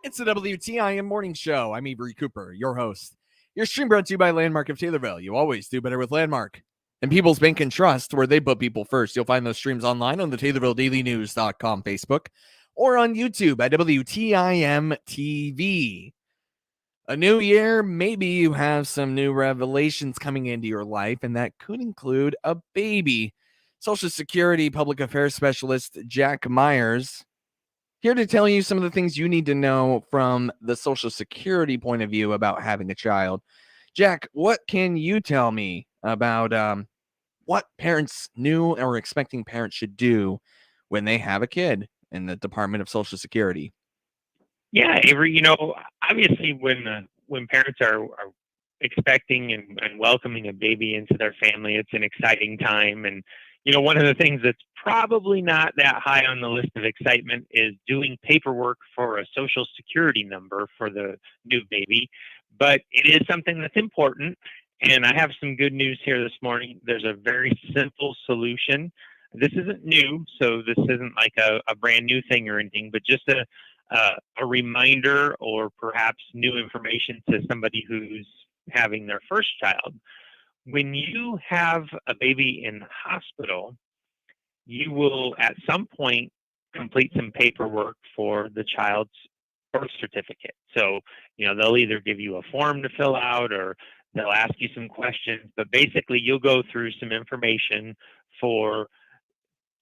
It's the WTIM Morning Show. I'm Avery Cooper, your host. Your stream brought to you by Landmark of Taylorville. You always do better with Landmark. And People's Bank and Trust, where they put people first. You'll find those streams online on the TaylorvilleDailyNews.com Facebook or on YouTube at WTIM TV. A new year, maybe you have some new revelations coming into your life, and that could include a baby. Social Security Public Affairs Specialist Jack Myers here to tell you some of the things you need to know from the Social Security point of view about having a child. Jack, what can you tell me about what parents, new or expecting parents, should do when they have a kid in the Department of Social Security? Yeah, Avery, obviously when parents are expecting and welcoming a baby into their family, it's an exciting time. And, one of the things that's probably not that high on the list of excitement is doing paperwork for a Social Security number for the new baby. But it is something that's important. And I have some good news here this morning. There's a very simple solution. This isn't new, so this isn't like a brand new thing or anything, but just a reminder or perhaps new information to somebody who's having their first child. When you have a baby in the hospital, you will at some point complete some paperwork for the child's birth certificate. So, they'll either give you a form to fill out or they'll ask you some questions, but basically you'll go through some information for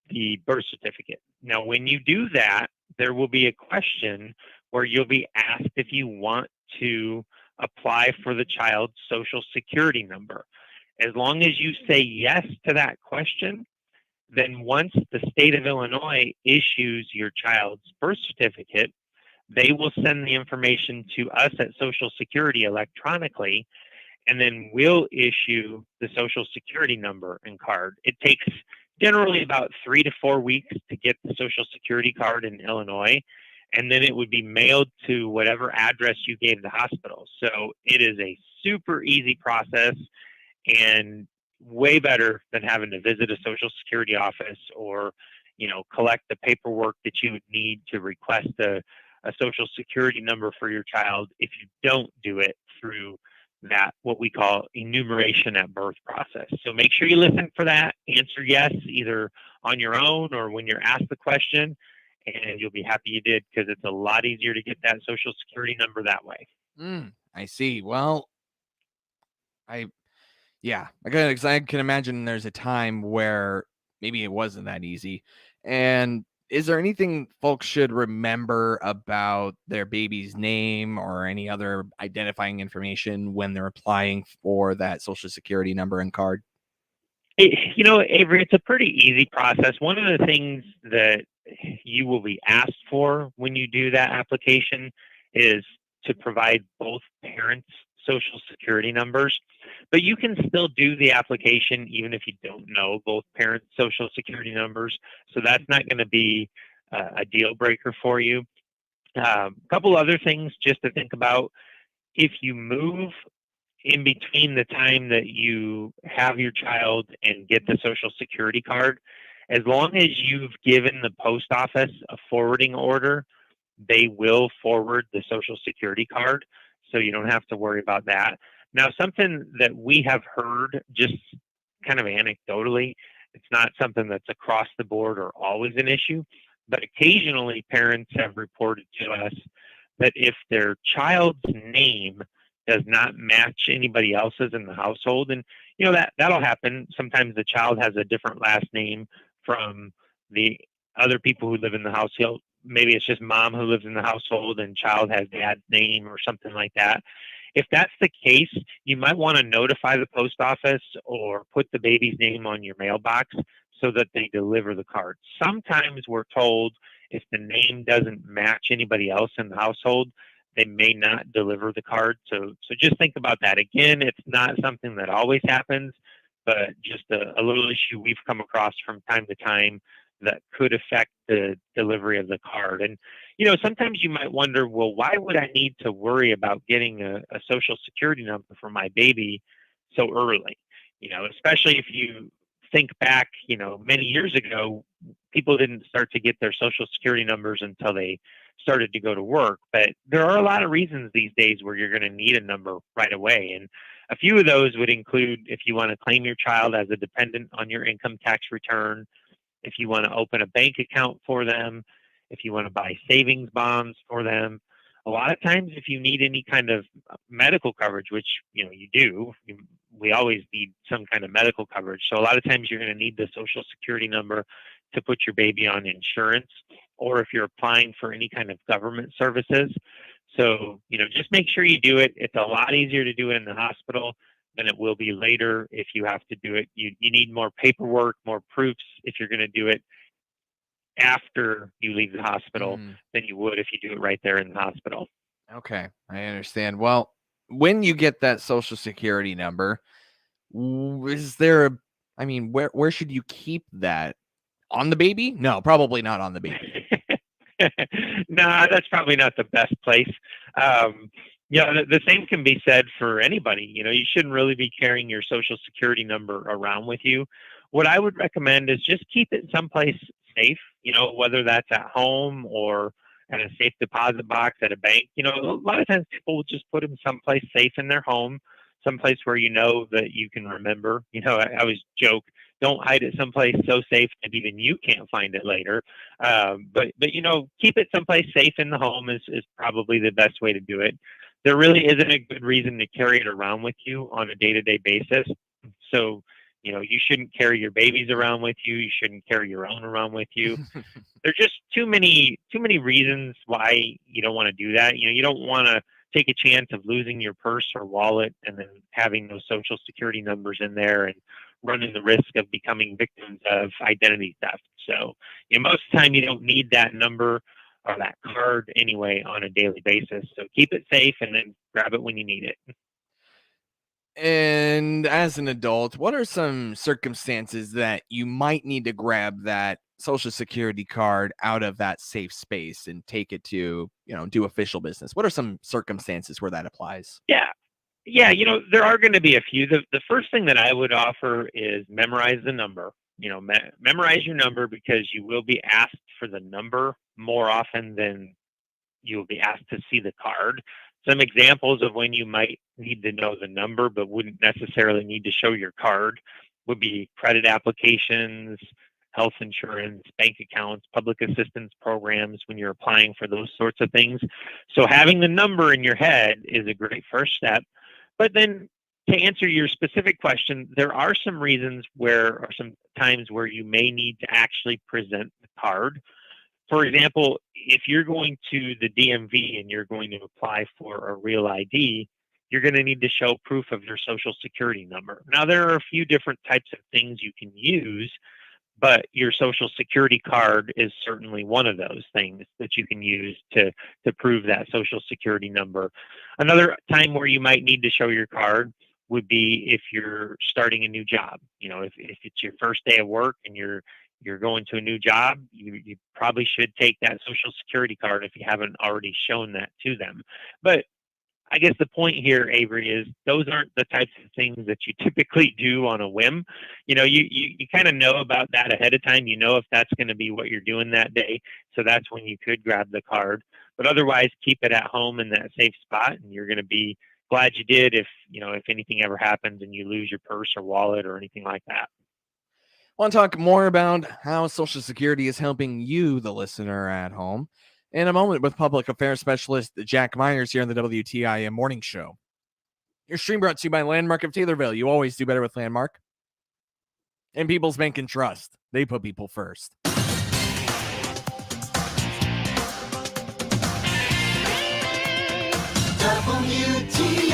the birth certificate. Now, when you do that, there will be a question where you'll be asked if you want to apply for the child's Social Security number. As long as you say yes to that question, then once the state of Illinois issues your child's birth certificate, they will send the information to us at Social Security electronically, and then we'll issue the Social Security number and card. It takes generally about 3 to 4 weeks to get the Social Security card in Illinois, and then it would be mailed to whatever address you gave the hospital. So it is a super easy process and way better than having to visit a Social Security office or, collect the paperwork that you would need to request a Social Security number for your child if you don't do it through that, what we call enumeration at birth process. So make sure you listen for that, answer yes, either on your own or when you're asked the question, and you'll be happy you did, because it's a lot easier to get that Social Security number that way. I see. Well, I can imagine there's a time where maybe it wasn't that easy. And is there anything folks should remember about their baby's name or any other identifying information when they're applying for that Social Security number and card? Avery, it's a pretty easy process. One of the things that you will be asked for when you do that application is to provide both parents' Social Security numbers. But you can still do the application even if you don't know both parents' Social Security numbers. So that's not going to be a deal breaker for you. A couple other things just to think about. If you move in between the time that you have your child and get the Social Security card, as long as you've given the post office a forwarding order, they will forward the Social Security card. So you don't have to worry about that. Now, something that we have heard just kind of anecdotally, it's not something that's across the board or always an issue, but occasionally parents have reported to us that if their child's name does not match anybody else's in the household, and that'll happen. Sometimes the child has a different last name from the other people who live in the household. Maybe it's just mom who lives in the household and child has dad's name or something like that. If that's the case, you might want to notify the post office or put the baby's name on your mailbox so that they deliver the card. Sometimes we're told if the name doesn't match anybody else in the household, they may not deliver the card. So just think about that. Again, it's not something that always happens, but just a little issue we've come across from time to time that could affect the delivery of the card. And, sometimes you might wonder, well, why would I need to worry about getting a Social Security number for my baby so early? Especially if you think back, many years ago, people didn't start to get their Social Security numbers until they started to go to work. But there are a lot of reasons these days where you're going to need a number right away. And a few of those would include if you want to claim your child as a dependent on your income tax return, if you want to open a bank account for them, if you want to buy savings bonds for them. A lot of times, if you need any kind of medical coverage, which you do, we always need some kind of medical coverage. So a lot of times you're going to need the social security number to put your baby on insurance, or if you're applying for any kind of government services. So, just make sure you do it. It's a lot easier to do it in the hospital than it will be later if you have to do it. You need more paperwork, more proofs if you're going to do it after you leave the hospital than you would if you do it right there in the hospital. Okay, I understand. Well, when you get that social security number, is there where should you keep that? On the baby? No, probably not on the baby. No, that's probably not the best place. The same can be said for anybody. You shouldn't really be carrying your social security number around with you. What I would recommend is just keep it someplace safe, whether that's at home or at a safe deposit box at a bank. A lot of times people will just put them someplace safe in their home, someplace where that you can remember. I always joke, don't hide it someplace so safe that even you can't find it later. But keep it someplace safe in the home is probably the best way to do it. There really isn't a good reason to carry it around with you on a day-to-day basis. So, you shouldn't carry your babies around with you. You shouldn't carry your own around with you. There's just too many reasons why you don't want to do that. You don't want to take a chance of losing your purse or wallet and then having those social security numbers in there and running the risk of becoming victims of identity theft. So, most of the time you don't need that number or that card anyway on a daily basis. So keep it safe and then grab it when you need it. And as an adult, what are some circumstances that you might need to grab that social security card out of that safe space and take it to, do official business? What are some circumstances where that applies? Yeah. Yeah, there are going to be a few. The first thing that I would offer is memorize the number. Memorize your number because you will be asked for the number more often than you will be asked to see the card. Some examples of when you might need to know the number but wouldn't necessarily need to show your card would be credit applications, health insurance, bank accounts, public assistance programs when you're applying for those sorts of things. So having the number in your head is a great first step. But then to answer your specific question, there are some reasons or some times where you may need to actually present the card. For example, if you're going to the DMV and you're going to apply for a real ID, you're going to need to show proof of your social security number. Now, there are a few different types of things you can use, but your social security card is certainly one of those things that you can use to prove that social security number. Another time where you might need to show your card would be if you're starting a new job. If it's your first day of work and you're going to a new job, you probably should take that social security card if you haven't already shown that to them. But I guess the point here, Avery, is those aren't the types of things that you typically do on a whim. You kind of know about that ahead of time. You know if that's going to be what you're doing that day. So that's when you could grab the card. But otherwise, keep it at home in that safe spot, and you're going to be glad you did if anything ever happens and you lose your purse or wallet or anything like that. Want to talk more about how Social Security is helping you, the listener at home, in a moment with public affairs specialist Jack Myers here on the WTIM Morning Show. Your stream brought to you by Landmark of Taylorville. You always do better with Landmark. And People's Bank and Trust. They put people first. WTIM.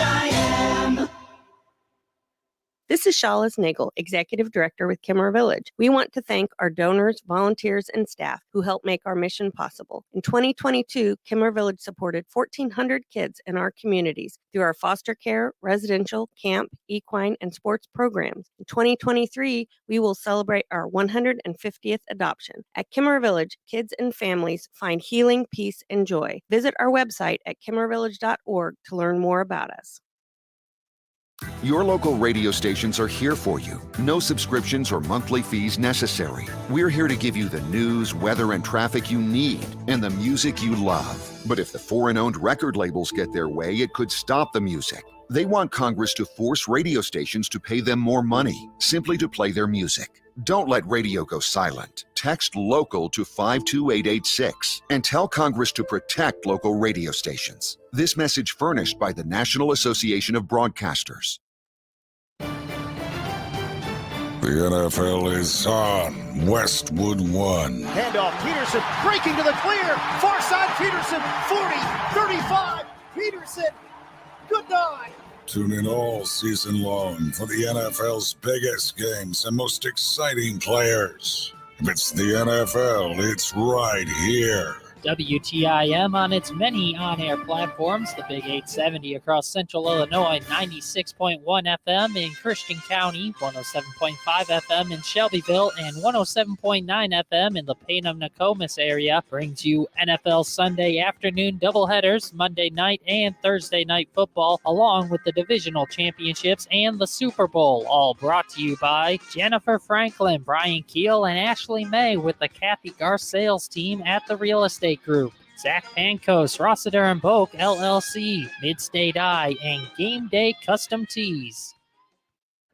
This is Shala's Nagel, Executive Director with Kimmer Village. We want to thank our donors, volunteers, and staff who help make our mission possible. In 2022, Kimmer Village supported 1,400 kids in our communities through our foster care, residential, camp, equine, and sports programs. In 2023, we will celebrate our 150th adoption. At Kimmer Village, kids and families find healing, peace, and joy. Visit our website at kimmervillage.org to learn more about us. Your local radio stations are here for you. No subscriptions or monthly fees necessary. We're here to give you the news, weather, and traffic you need and the music you love. But if the foreign-owned record labels get their way, it could stop the music. They want Congress to force radio stations to pay them more money simply to play their music. Don't let radio go silent. Text LOCAL to 52886 and tell Congress to protect local radio stations. This message furnished by the National Association of Broadcasters. The NFL is on Westwood One. Handoff, Peterson breaking to the clear. Far side, Peterson, 40, 35. Peterson, good night. Tune in all season long for the NFL's biggest games and most exciting players. If it's the NFL, it's right here. WTIM on its many on-air platforms, the Big 870 across Central Illinois, 96.1 FM in Christian County, 107.5 FM in Shelbyville, and 107.9 FM in the Paynham-Nokomis area, brings you NFL Sunday afternoon doubleheaders, Monday night and Thursday night football, along with the divisional championships and the Super Bowl, all brought to you by Jennifer Franklin, Brian Keel, and Ashley May with the Kathy Garth sales team at the Real Estate Group. Zach Pankos, Rossiter and Boak, LLC, Midstate Eye, and Game Day Custom Tees.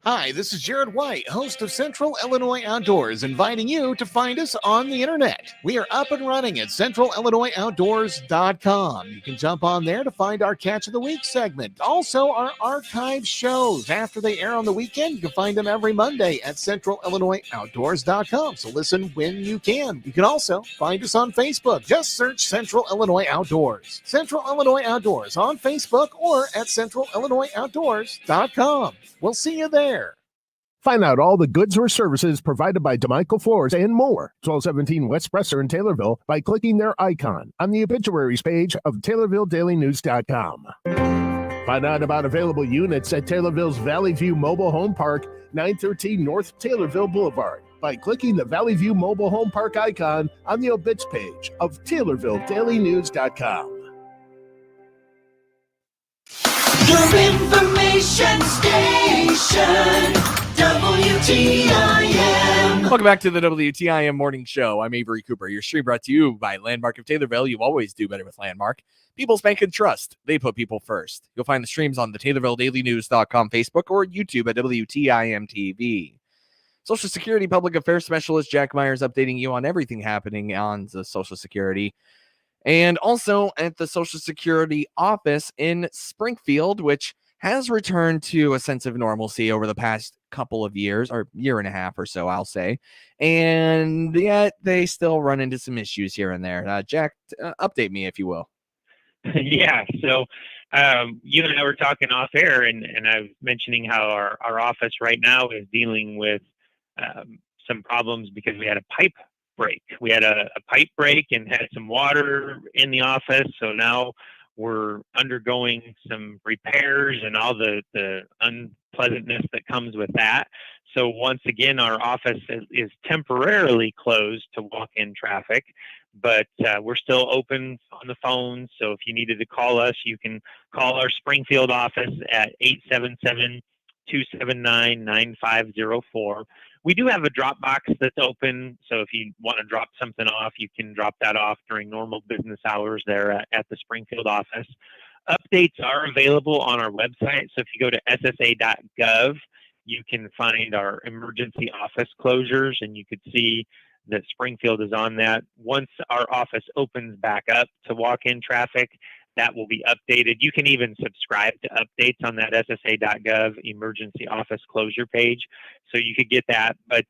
Hi, this is Jared White, host of Central Illinois Outdoors, inviting you to find us on the internet. We are up and running at centralillinoisoutdoors.com. You can jump on there to find our Catch of the Week segment. Also, our archive shows. After they air on the weekend, you can find them every Monday at centralillinoisoutdoors.com. So listen when you can. You can also find us on Facebook. Just search Central Illinois Outdoors. Central Illinois Outdoors on Facebook or at centralillinoisoutdoors.com. We'll see you there. Find out all the goods or services provided by DeMichael Floors and more. 1217 West Presser in Taylorville by clicking their icon on the obituaries page of TaylorvilleDailyNews.com. Find out about available units at Taylorville's Valley View Mobile Home Park, 913 North Taylorville Boulevard by clicking the Valley View Mobile Home Park icon on the obits page of TaylorvilleDailyNews.com. Your information station, WTIM. Welcome back to the WTIM Morning Show. I'm Avery Cooper. Your stream brought to you by Landmark of Taylorville. You always do better with Landmark. People's Bank and Trust. They put people first. You'll find the streams on the TaylorvilleDailyNews.com Facebook or YouTube at WTIM TV. Social Security Public Affairs Specialist Jack Myers updating you on everything happening on the Social Security. And also at the Social Security office in Springfield, which has returned to a sense of normalcy over the past couple of years, or year and a half or so, I'll say. And yet they still run into some issues here and there. Jack, update me, if you will. Yeah, so you and I were talking off air, and I was mentioning how our office right now is dealing with some problems because we had a pipe break. We had a pipe break and had some water in the office, so now we're undergoing some repairs and all the unpleasantness that comes with that. So once again, our office is temporarily closed to walk-in traffic, but we're still open on the phone. So if you needed to call us, you can call our Springfield office at 877-279-9504. We do have a drop box that's open, so if you want to drop something off, you can drop that off during normal business hours there at the Springfield office. Updates are available on our website, so if you go to ssa.gov, you can find our emergency office closures, and you could see that Springfield is on that. Once our office opens back up to walk-in traffic, that will be updated. You can even subscribe to updates on that ssa.gov emergency office closure page, so you could get that. But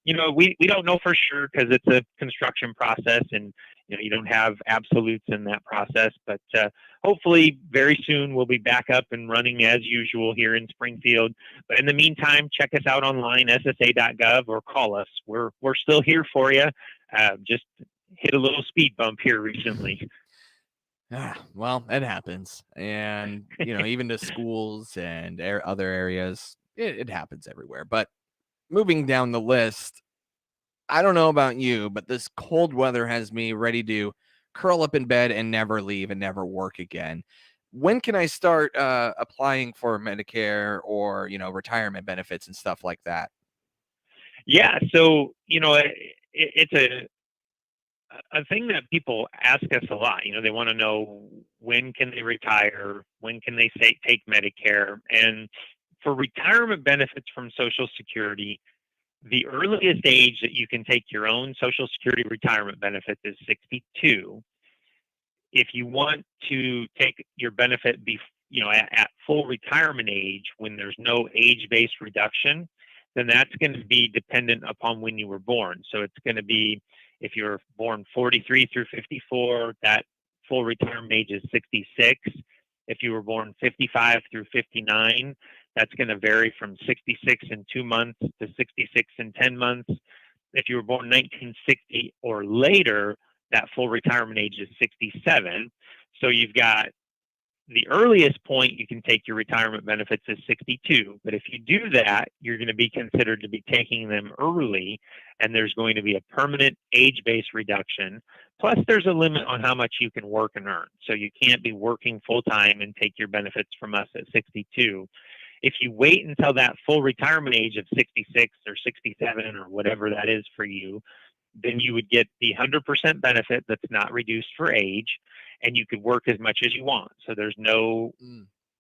we don't know for sure because it's a construction process, and you don't have absolutes in that process. But hopefully, very soon we'll be back up and running as usual here in Springfield. But in the meantime, check us out online, ssa.gov, or call us. We're still here for you. Just hit a little speed bump here recently. Well, it happens. And, even to schools and other areas, it happens everywhere. But moving down the list, I don't know about you, but this cold weather has me ready to curl up in bed and never leave and never work again. when can I start applying for Medicare or, retirement benefits and stuff like that? Yeah, so it's a thing that people ask us a lot. They want to know, when can they retire, when can they take Medicare, and for retirement benefits from Social Security, the earliest age that you can take your own Social Security retirement benefits is 62. If you want to take your benefit at full retirement age, when there's no age-based reduction, then that's going to be dependent upon when you were born. So it's going to be, if you're born 43 through 54, that full retirement age is 66. If you were born 55 through 59, that's going to vary from 66 and 2 months to 66 and 10 months. If you were born 1960 or later, that full retirement age is 67. So you've got the earliest point you can take your retirement benefits is 62. But if you do that, you're going to be considered to be taking them early, and there's going to be a permanent age-based reduction. Plus, there's a limit on how much you can work and earn. So you can't be working full-time and take your benefits from us at 62. If you wait until that full retirement age of 66 or 67 or whatever that is for you, then you would get the 100% benefit that's not reduced for age, and you could work as much as you want. So there's no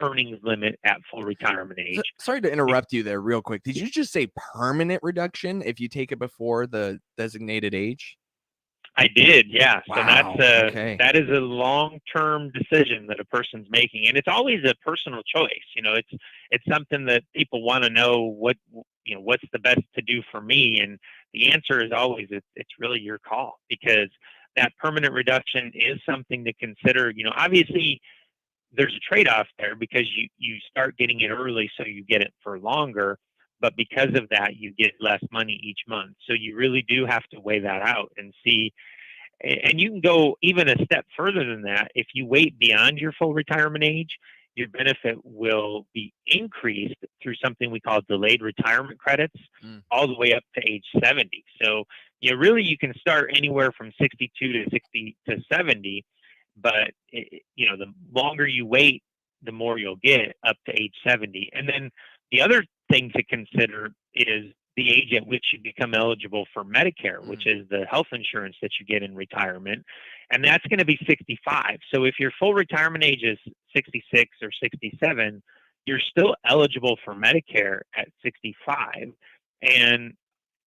earnings limit at full retirement age. Sorry to interrupt you there real quick. Did you just say permanent reduction if you take it before the designated age? I did, yeah. Wow. So Okay. that is a long-term decision that a person's making, and it's always a personal choice. It's something that people want to know, what's the best to do for me, and the answer is always it's really your call, because that permanent reduction is something to consider. Obviously there's a trade-off there, because you start getting it early, so you get it for longer, but because of that, you get less money each month. So you really do have to weigh that out and see. And you can go even a step further than that. If you wait beyond your full retirement age, your benefit will be increased through something we call delayed retirement credits, all the way up to age 70. So, really you can start anywhere from 62 to 60 to 70, but the longer you wait, the more you'll get up to age 70. And then the other thing to consider is the age at which you become eligible for Medicare, which is the health insurance that you get in retirement. And that's going to be 65. So if your full retirement age is 66 or 67, you're still eligible for Medicare at 65. And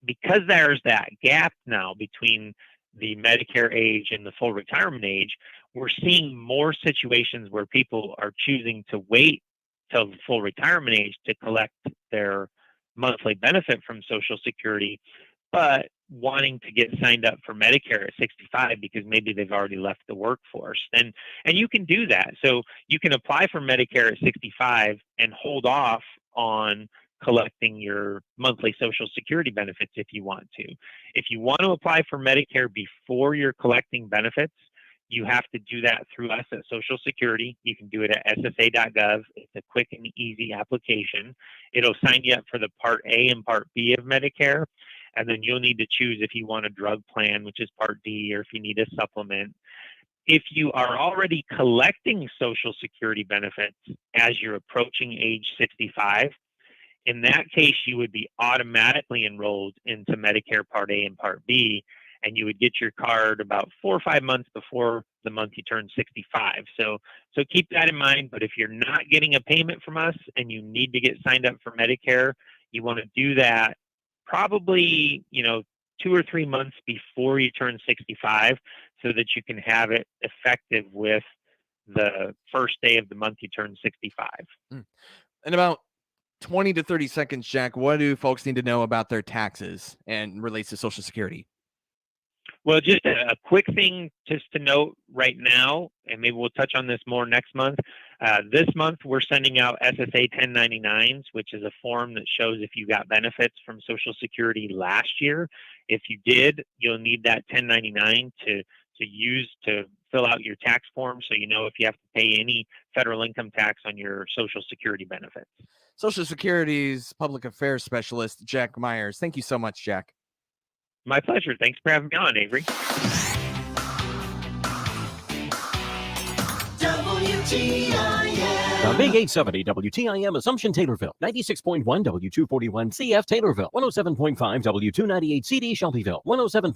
because there's that gap now between the Medicare age and the full retirement age, we're seeing more situations where people are choosing to wait till the full retirement age to collect their monthly benefit from Social Security, but wanting to get signed up for Medicare at 65 because maybe they've already left the workforce. And you can do that. So you can apply for Medicare at 65 and hold off on collecting your monthly Social Security benefits if you want to. If you want to apply for Medicare before you're collecting benefits, you have to do that through us at Social Security. You can do it at ssa.gov. It's a quick and easy application. It'll sign you up for the Part A and Part B of Medicare, and then you'll need to choose if you want a drug plan, which is Part D, or if you need a supplement. If you are already collecting Social Security benefits as you're approaching age 65, in that case, you would be automatically enrolled into Medicare Part A and Part B, and you would get your card about 4 or 5 months before the month you turn 65. So keep that in mind. But if you're not getting a payment from us and you need to get signed up for Medicare, you want to do that probably 2 or 3 months before you turn 65, so that you can have it effective with the first day of the month you turn 65. In about 20 to 30 seconds, Jack, what do folks need to know about their taxes and relates to Social Security? Well, just a quick thing just to note right now, and maybe we'll touch on this more next month. This month, we're sending out SSA 1099s, which is a form that shows if you got benefits from Social Security last year. If you did, you'll need that 1099 to use to fill out your tax form, so you know if you have to pay any federal income tax on your Social Security benefits. Social Security's Public Affairs Specialist, Jack Myers. Thank you so much, Jack. My pleasure. Thanks for having me on, Avery. WTIM. The Big 870 WTIM Assumption Taylorville, 96.1 W241 CF Taylorville, 107.5 W298 CD Shelbyville, 107.